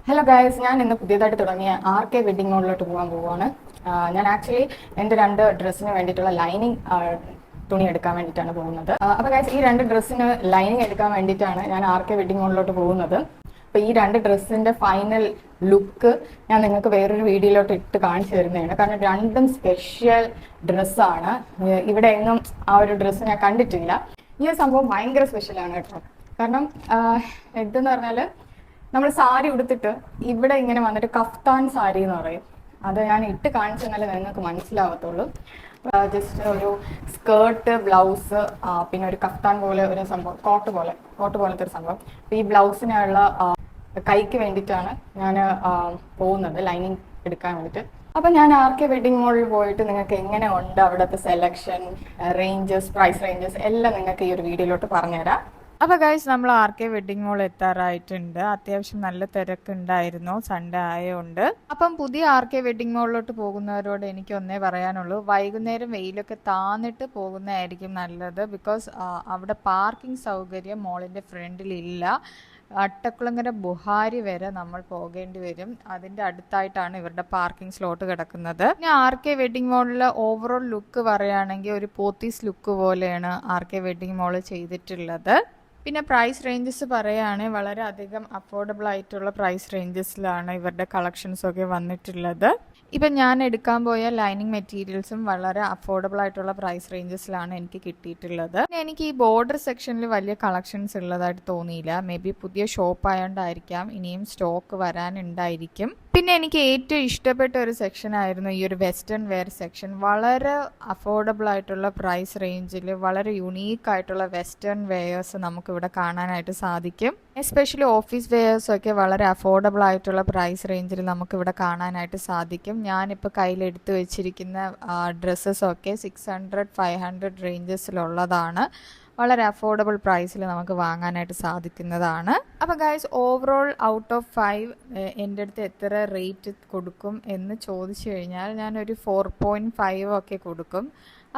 Hello guys, ഞാൻ ഇന്ന് പുതിയതായിട്ട് തുടങ്ങിയ RK വെഡിങ് മോളിലോട്ട് പോകാൻ പോവുകയാണ്. ഞാൻ ആക്ച്വലി എൻ്റെ രണ്ട് ഡ്രസ്സിന് വേണ്ടിയിട്ടുള്ള ലൈനിങ് തുണി എടുക്കാൻ വേണ്ടിയിട്ടാണ് പോകുന്നത്. അപ്പോൾ ഗൈസ്, ഈ രണ്ട് ഡ്രസ്സിന് ലൈനിങ് എടുക്കാൻ വേണ്ടിയിട്ടാണ് ഞാൻ RK വെഡിങ് മോളിലോട്ട് പോകുന്നത്. അപ്പോൾ ഈ രണ്ട് ഡ്രസ്സിൻ്റെ ഫൈനൽ ലുക്ക് ഞാൻ നിങ്ങൾക്ക് വേറൊരു വീഡിയോയിലോട്ട് ഇട്ട് കാണിച്ചു തരുന്നതാണ്. കാരണം രണ്ടും സ്പെഷ്യൽ ഡ്രസ്സാണ്. ഇവിടെ എങ്ങും ആ ഒരു ഡ്രസ്സ് ഞാൻ കണ്ടിട്ടില്ല. ഈ ഒരു സംഭവം ഭയങ്കര സ്പെഷ്യലാണ് കേട്ടോ. കാരണം ഇതെന്ന് പറഞ്ഞാൽ നമ്മൾ സാരി ഉടുത്തിട്ട് ഇവിടെ ഇങ്ങനെ വന്നിട്ട് കഫ്താൻ സാരി എന്ന് പറയും. അത് ഞാൻ ഇട്ട് കാണിച്ചു തന്നാലേ നിങ്ങൾക്ക് മനസ്സിലാവത്തുള്ളൂ. ജസ്റ്റ് ഒരു സ്കേർട്ട്, ബ്ലൗസ്, പിന്നെ ഒരു കഫ്താൻ പോലെ ഒരു സംഭവം, കോട്ട് പോലത്തെ ഒരു സംഭവം. അപ്പോൾ ഈ ബ്ലൗസിനുള്ള കൈക്ക് വേണ്ടിയിട്ടാണ് ഞാൻ പോകുന്നത്, ലൈനിങ് എടുക്കാൻ വേണ്ടിയിട്ട്. അപ്പം ഞാൻ RK വെഡിങ് മോളിൽ പോയിട്ട് നിങ്ങൾക്ക് എങ്ങനെ ഉണ്ട് അവിടുത്തെ സെലക്ഷൻ, റേഞ്ചസ്, പ്രൈസ് റേഞ്ചസ് എല്ലാം നിങ്ങൾക്ക് ഈ ഒരു വീഡിയോയിലോട്ട് പറഞ്ഞുതരാം. അപ്പോൾ ഗൈസ്, നമ്മൾ RK വെഡിങ് മോൾ എത്താറായിട്ടുണ്ട്. അത്യാവശ്യം നല്ല തിരക്കുണ്ടായിരുന്നു, സൺഡേ ആയതുകൊണ്ട്. അപ്പം പുതിയ RK വെഡിങ് മോളിലോട്ട് പോകുന്നവരോട് എനിക്ക് ഒന്നേ പറയാനുള്ളൂ, വൈകുന്നേരം വെയിലൊക്കെ താന്നിട്ട് പോകുന്നതായിരിക്കും നല്ലത്. ബിക്കോസ് അവിടെ പാർക്കിംഗ് സൗകര്യം മോളിൻ്റെ ഫ്രണ്ടിലില്ല. അട്ടക്കുളങ്ങര ബുഹാരി വരെ നമ്മൾ പോകേണ്ടി വരും. അതിൻ്റെ അടുത്തായിട്ടാണ് ഇവരുടെ പാർക്കിംഗ് സ്ലോട്ട് കിടക്കുന്നത്. പിന്നെ RK വെഡിങ് മോളിലെ ഓവറോൾ ലുക്ക് പറയുകയാണെങ്കിൽ ഒരു പോത്തീസ് ലുക്ക് പോലെയാണ് RK വെഡിങ് മോൾ ചെയ്തിട്ടുള്ളത്. പിന്നെ പ്രൈസ് റേഞ്ചസ് പറയുകയാണെങ്കിൽ വളരെ അധികം അഫോർഡബിൾ ആയിട്ടുള്ള പ്രൈസ് റേഞ്ചസിലാണ് ഇവരുടെ കളക്ഷൻസൊക്കെ വന്നിട്ടുള്ളത്. ഇപ്പം ഞാൻ എടുക്കാൻ പോയ ലൈനിങ് മെറ്റീരിയൽസും വളരെ അഫോർഡബിൾ ആയിട്ടുള്ള പ്രൈസ് റേഞ്ചസിലാണ് എനിക്ക് കിട്ടിയിട്ടുള്ളത്. എനിക്ക് ഈ ബോർഡർ സെക്ഷനിൽ വലിയ കളക്ഷൻസ് ഉള്ളതായിട്ട് തോന്നിയില്ല. മേ ബി പുതിയ ഷോപ്പ് ആയതുകൊണ്ടായിരിക്കാം, ഇനിയും സ്റ്റോക്ക് വരാനുണ്ടായിരിക്കും. പിന്നെ എനിക്ക് ഏറ്റവും ഇഷ്ടപ്പെട്ട ഒരു സെക്ഷൻ ആയിരുന്നു ഈ ഒരു വെസ്റ്റേൺ വെയർ സെക്ഷൻ. വളരെ അഫോർഡബിൾ ആയിട്ടുള്ള പ്രൈസ് റേഞ്ചിൽ വളരെ യുണീക്ക് ആയിട്ടുള്ള വെസ്റ്റേൺ വെയേഴ്സ് നമുക്കിവിടെ കാണാനായിട്ട് സാധിക്കും. എസ്പെഷ്യലി ഓഫീസ് വെയേഴ്സൊക്കെ വളരെ അഫോർഡബിൾ ആയിട്ടുള്ള പ്രൈസ് റേഞ്ചിൽ നമുക്കിവിടെ കാണാനായിട്ട് സാധിക്കും. ഞാനിപ്പോൾ കയ്യിലെടുത്ത് വെച്ചിരിക്കുന്ന ഡ്രസ്സസൊക്കെ 600, 500 റേഞ്ചസിലുള്ളതാണ്. വളരെ അഫോർഡബിൾ പ്രൈസിൽ നമുക്ക് വാങ്ങാനായിട്ട് സാധിക്കുന്നതാണ്. അപ്പോൾ ഗൈസ്, ഓവറോൾ ഔട്ട് ഓഫ് 5 എൻ്റെ അടുത്ത് എത്ര റേറ്റ് കൊടുക്കും എന്ന് ചോദിച്ചു കഴിഞ്ഞാൽ ഞാനൊരു 4.5 ഒക്കെ കൊടുക്കും.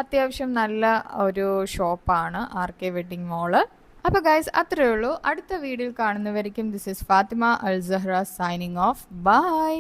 അത്യാവശ്യം നല്ല ഒരു ഷോപ്പാണ് RK വെഡിങ് മോള്. അപ്പോൾ ഗൈസ്, അത്രയേ ഉള്ളൂ. അടുത്ത വീഡിയോയിൽ കാണുന്നവരേക്കും this is Fathima Al Zahra signing off. By.